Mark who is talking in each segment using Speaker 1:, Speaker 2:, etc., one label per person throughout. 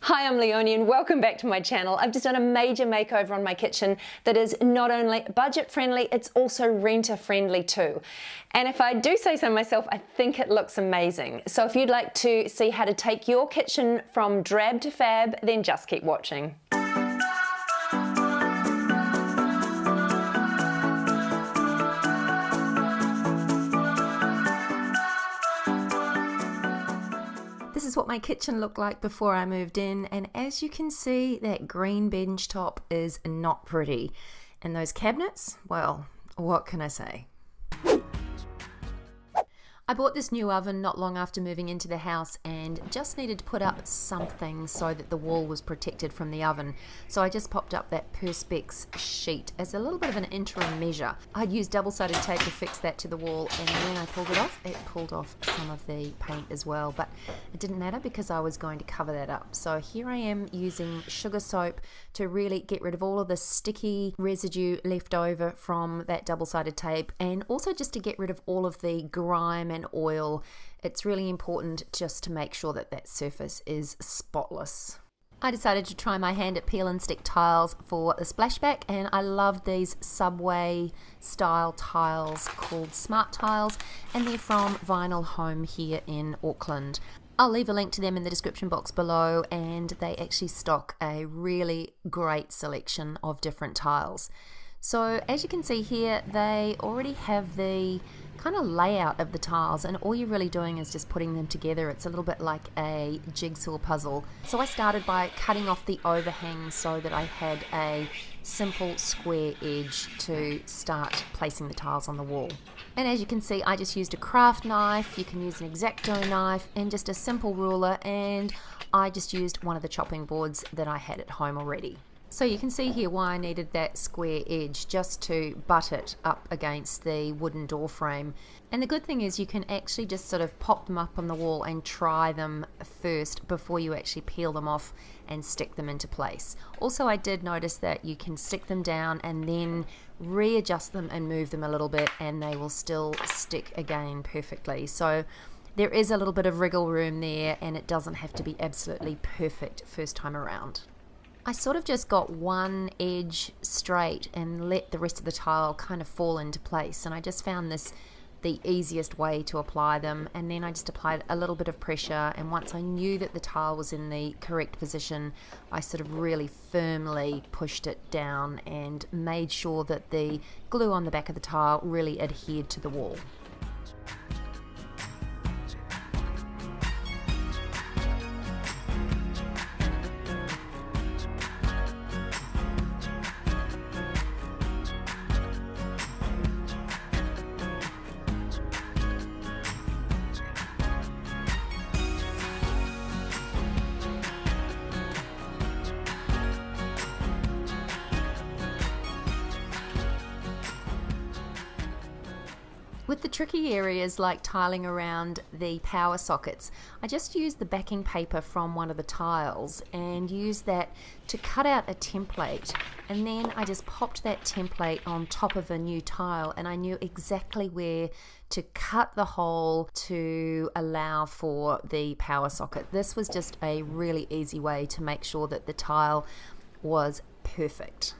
Speaker 1: Hi, I'm Leonie and welcome back to my channel. I've just done a major makeover on my kitchen that is not only budget friendly, it's also renter friendly too. And if I do say so myself, I think it looks amazing. So if you'd like to see how to take your kitchen from drab to fab, then just keep watching. This is what my kitchen looked like before I moved in, and as you can see, that green bench top is not pretty. And those cabinets, well, what can I say? I bought this new oven not long after moving into the house and just needed to put up something so that the wall was protected from the oven. So I just popped up that Perspex sheet as a little bit of an interim measure. I'd used double-sided tape to fix that to the wall, and when I pulled it off, it pulled off some of the paint as well, but it didn't matter because I was going to cover that up. So here I am using sugar soap to really get rid of all of the sticky residue left over from that double-sided tape, and also just to get rid of all of the grime and oil. It's really important just to make sure that that surface is spotless. I decided to try my hand at peel and stick tiles for the splashback, and I love these Subway style tiles called Smart Tiles, and they're from Vinyl Home here in Auckland. I'll leave a link to them in the description box below, and they actually stock a really great selection of different tiles. So as you can see here, they already have the kind of layout of the tiles, and all you're really doing is just putting them together. It's a little bit like a jigsaw puzzle. So I started by cutting off the overhang so that I had a simple square edge to start placing the tiles on the wall. And as you can see, I just used a craft knife. You can use an X-Acto knife and just a simple ruler, and I just used one of the chopping boards that I had at home already. So you can see here why I needed that square edge, just to butt it up against the wooden door frame. And the good thing is you can actually just sort of pop them up on the wall and try them first before you actually peel them off and stick them into place. Also, I did notice that you can stick them down and then readjust them and move them a little bit, and they will still stick again perfectly. So there is a little bit of wriggle room there, and it doesn't have to be absolutely perfect first time around. I sort of just got one edge straight and let the rest of the tile kind of fall into place, and I just found this the easiest way to apply them. And then I just applied a little bit of pressure, and once I knew that the tile was in the correct position, I sort of really firmly pushed it down and made sure that the glue on the back of the tile really adhered to the wall. With the tricky areas like tiling around the power sockets, I just used the backing paper from one of the tiles and used that to cut out a template, and then I just popped that template on top of a new tile, and I knew exactly where to cut the hole to allow for the power socket. This was just a really easy way to make sure that the tile was perfect.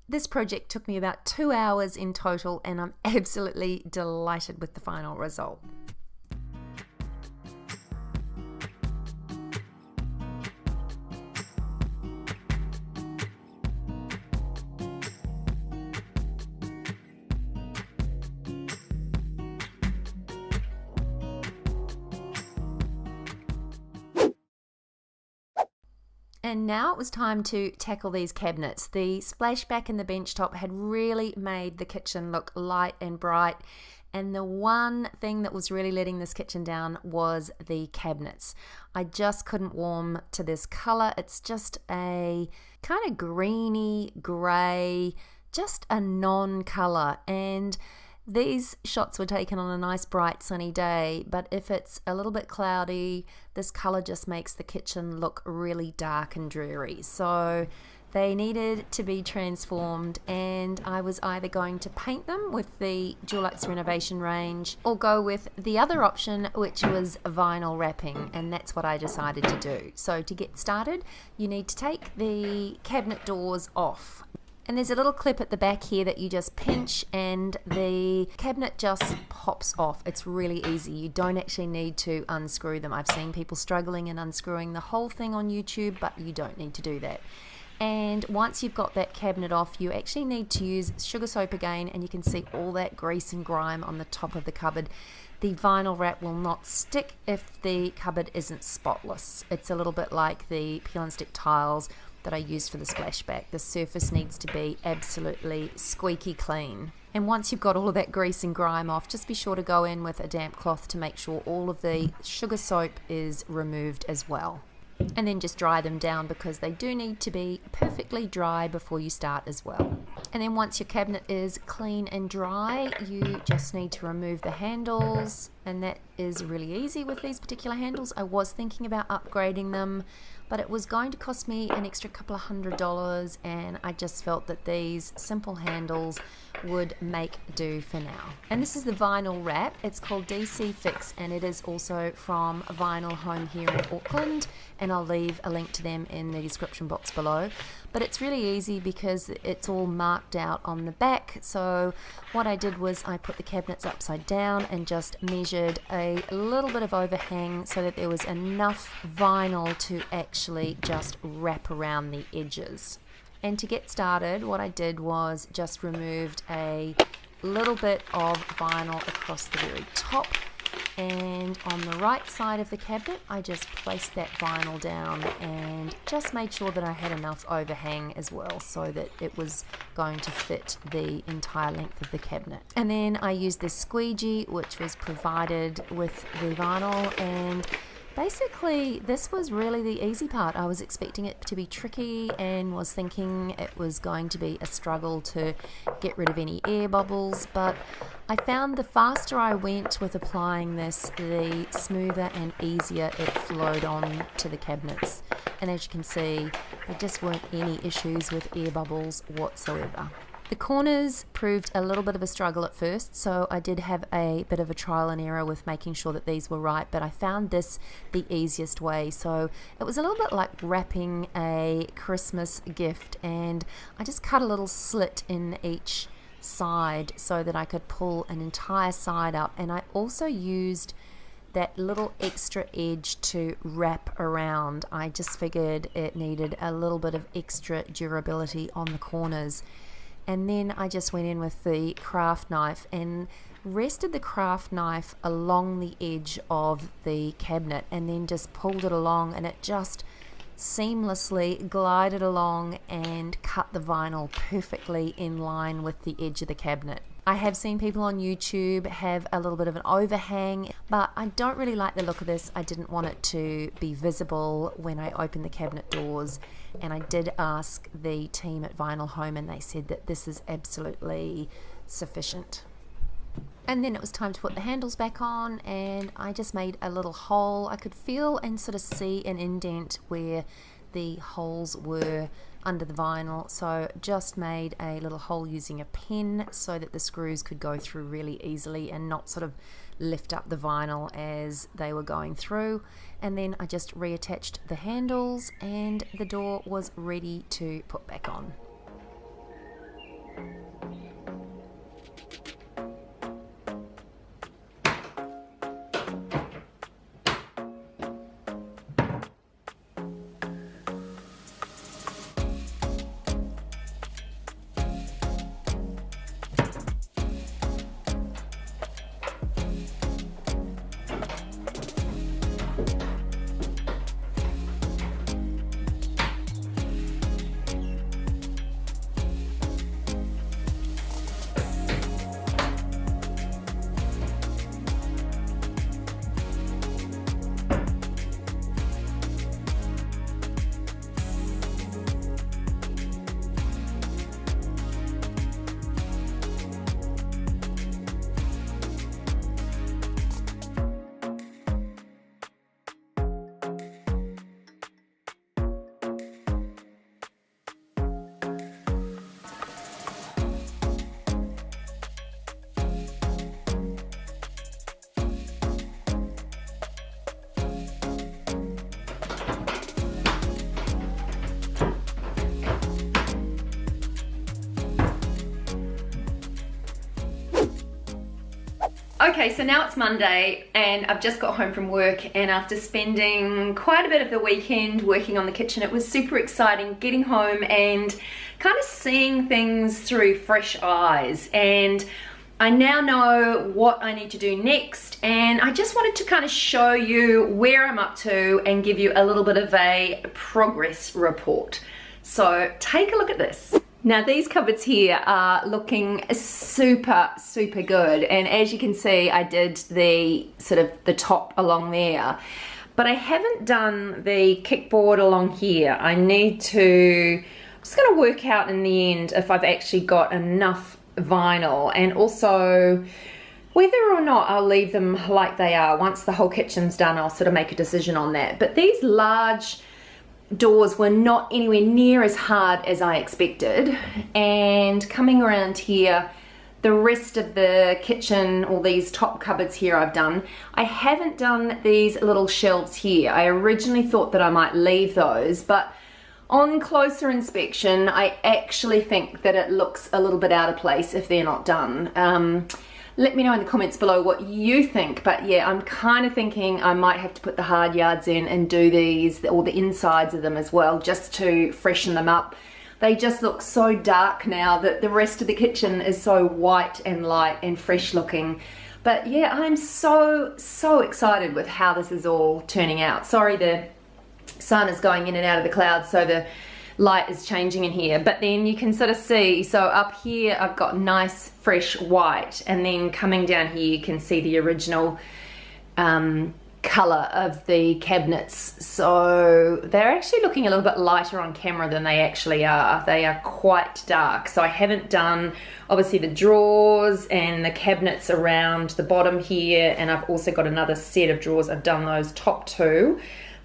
Speaker 1: This project took me about 2 hours in total, and I'm absolutely delighted with the final result. And now it was time to tackle these cabinets. The splashback and the bench top had really made the kitchen look light and bright, and the one thing that was really letting this kitchen down was the cabinets. I just couldn't warm to this color. It's just a kind of greeny gray, just a non-color, and these shots were taken on a nice bright sunny day, but if it's a little bit cloudy, this color just makes the kitchen look really dark and dreary. So They needed to be transformed, and I was either going to paint them with the Dulux renovation range or go with the other option, which was vinyl wrapping, and that's what I decided to do. So to get started, you need to take the cabinet doors off. And there's a little clip at the back here that you just pinch and the cabinet just pops off. It's really easy. You don't actually need to unscrew them. I've seen people struggling and unscrewing the whole thing on YouTube, but you don't need to do that. And once you've got that cabinet off, you actually need to use sugar soap again, and you can see all that grease and grime on the top of the cupboard. The vinyl wrap will not stick if the cupboard isn't spotless. It's a little bit like the peel and stick tiles that I used for the splashback. The surface needs to be absolutely squeaky clean. And once you've got all of that grease and grime off, just be sure to go in with a damp cloth to make sure all of the sugar soap is removed as well. And then just dry them down, because they do need to be perfectly dry before you start as well. And then once your cabinet is clean and dry, you just need to remove the handles, and that is really easy with these particular handles. I was thinking about upgrading them, but it was going to cost me an extra couple of $100, and I just felt that these simple handles would make do for now. And this is the vinyl wrap. It's called DC Fix, and it is also from Vinyl Home here in Auckland, and I'll leave a link to them in the description box below. But it's really easy because it's all marked out on the back. So what I did was I put the cabinets upside down and just measured a little bit of overhang so that there was enough vinyl to actually just wrap around the edges. And to get started, what I did was just removed a little bit of vinyl across the very top, and on the right side of the cabinet I just placed that vinyl down and just made sure that I had enough overhang as well, so that it was going to fit the entire length of the cabinet. And then I used this squeegee, which was provided with the vinyl, and basically this was really the easy part. I was expecting it to be tricky and was thinking it was going to be a struggle to get rid of any air bubbles, but I found the faster I went with applying this, the smoother and easier it flowed on to the cabinets. And as you can see, there just weren't any issues with air bubbles whatsoever. The corners proved a little bit of a struggle at first, so I did have a bit of a trial and error with making sure that these were right, but I found this the easiest way. So it was a little bit like wrapping a Christmas gift, and I just cut a little slit in each side so that I could pull an entire side up, and I also used that little extra edge to wrap around. I just figured it needed a little bit of extra durability on the corners. And then I just went in with the craft knife and rested the craft knife along the edge of the cabinet, and then just pulled it along, and it just seamlessly glided along and cut the vinyl perfectly in line with the edge of the cabinet. I have seen people on YouTube have a little bit of an overhang, but I don't really like the look of this. I didn't want it to be visible when I opened the cabinet doors, and I did ask the team at Vinyl Home, and they said that this is absolutely sufficient. And then it was time to put the handles back on, and I just made a little hole. I could feel and sort of see an indent where the holes were under the vinyl, so just made a little hole using a pen so that the screws could go through really easily and not sort of lift up the vinyl as they were going through. And then I just reattached the handles, and the door was ready to put back on. Okay, so now it's Monday and I've just got home from work, and after spending quite a bit of the weekend working on the kitchen, it was super exciting getting home and kind of seeing things through fresh eyes. And I now know what I need to do next, and I just wanted to kind of show you where I'm up to and give you a little bit of a progress report. So take a look at this. Now these cupboards here are looking super good, and as you can see I did the sort of the top along there, but I haven't done the kickboard along here. I need to, I'm just going to work out in the end if I've actually got enough vinyl, and also whether or not I'll leave them like they are. Once the whole kitchen's done, I'll sort of make a decision on that. But these large doors were not anywhere near as hard as I expected, and coming around here, the rest of the kitchen, all these top cupboards here I've done. I haven't done these little shelves here. I originally thought that I might leave those, but on closer inspection I actually think that it looks a little bit out of place if they're not done. Let me know in the comments below what you think, but yeah, I'm kind of thinking I might have to put the hard yards in and do these, or the insides of them as well, just to freshen them up. They just look so dark now that the rest of the kitchen is so white and light and fresh looking. But yeah, I'm so excited with how this is all turning out. Sorry, the sun is going in and out of the clouds, so the light is changing in here, but then you can sort of see, so up here I've got nice fresh white, and then coming down here you can see the original color of the cabinets. So they're actually looking a little bit lighter on camera than they actually are. They are quite dark. So I haven't done obviously the drawers and the cabinets around the bottom here, and I've also got another set of drawers. I've done those top two.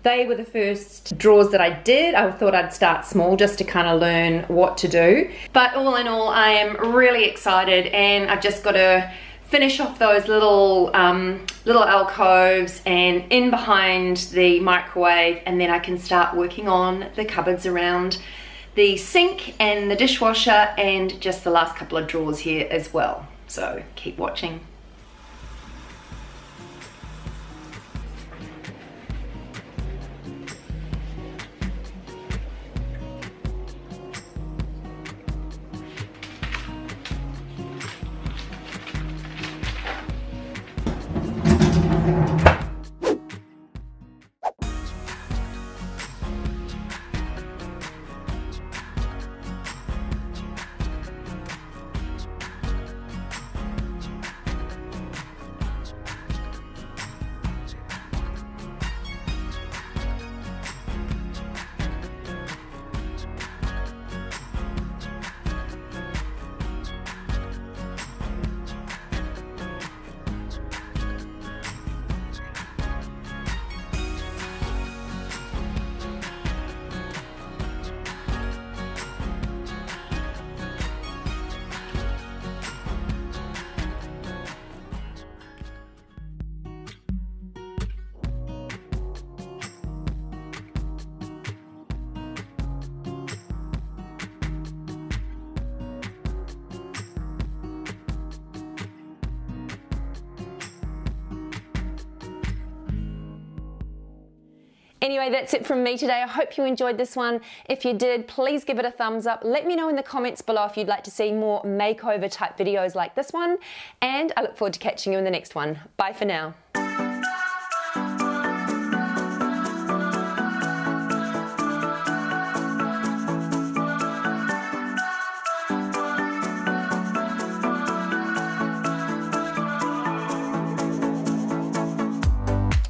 Speaker 1: They were the first drawers that I did. I thought I'd start small just to kind of learn what to do. But all in all, I am really excited, and I've just got to finish off those little alcoves and in behind the microwave, and then I can start working on the cupboards around the sink and the dishwasher, and just the last couple of drawers here as well. So keep watching. Anyway, that's it from me today. I hope you enjoyed this one. If you did, please give it a thumbs up. Let me know in the comments below if you'd like to see more makeover type videos like this one. And I look forward to catching you in the next one. Bye for now.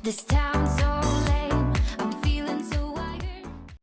Speaker 2: This time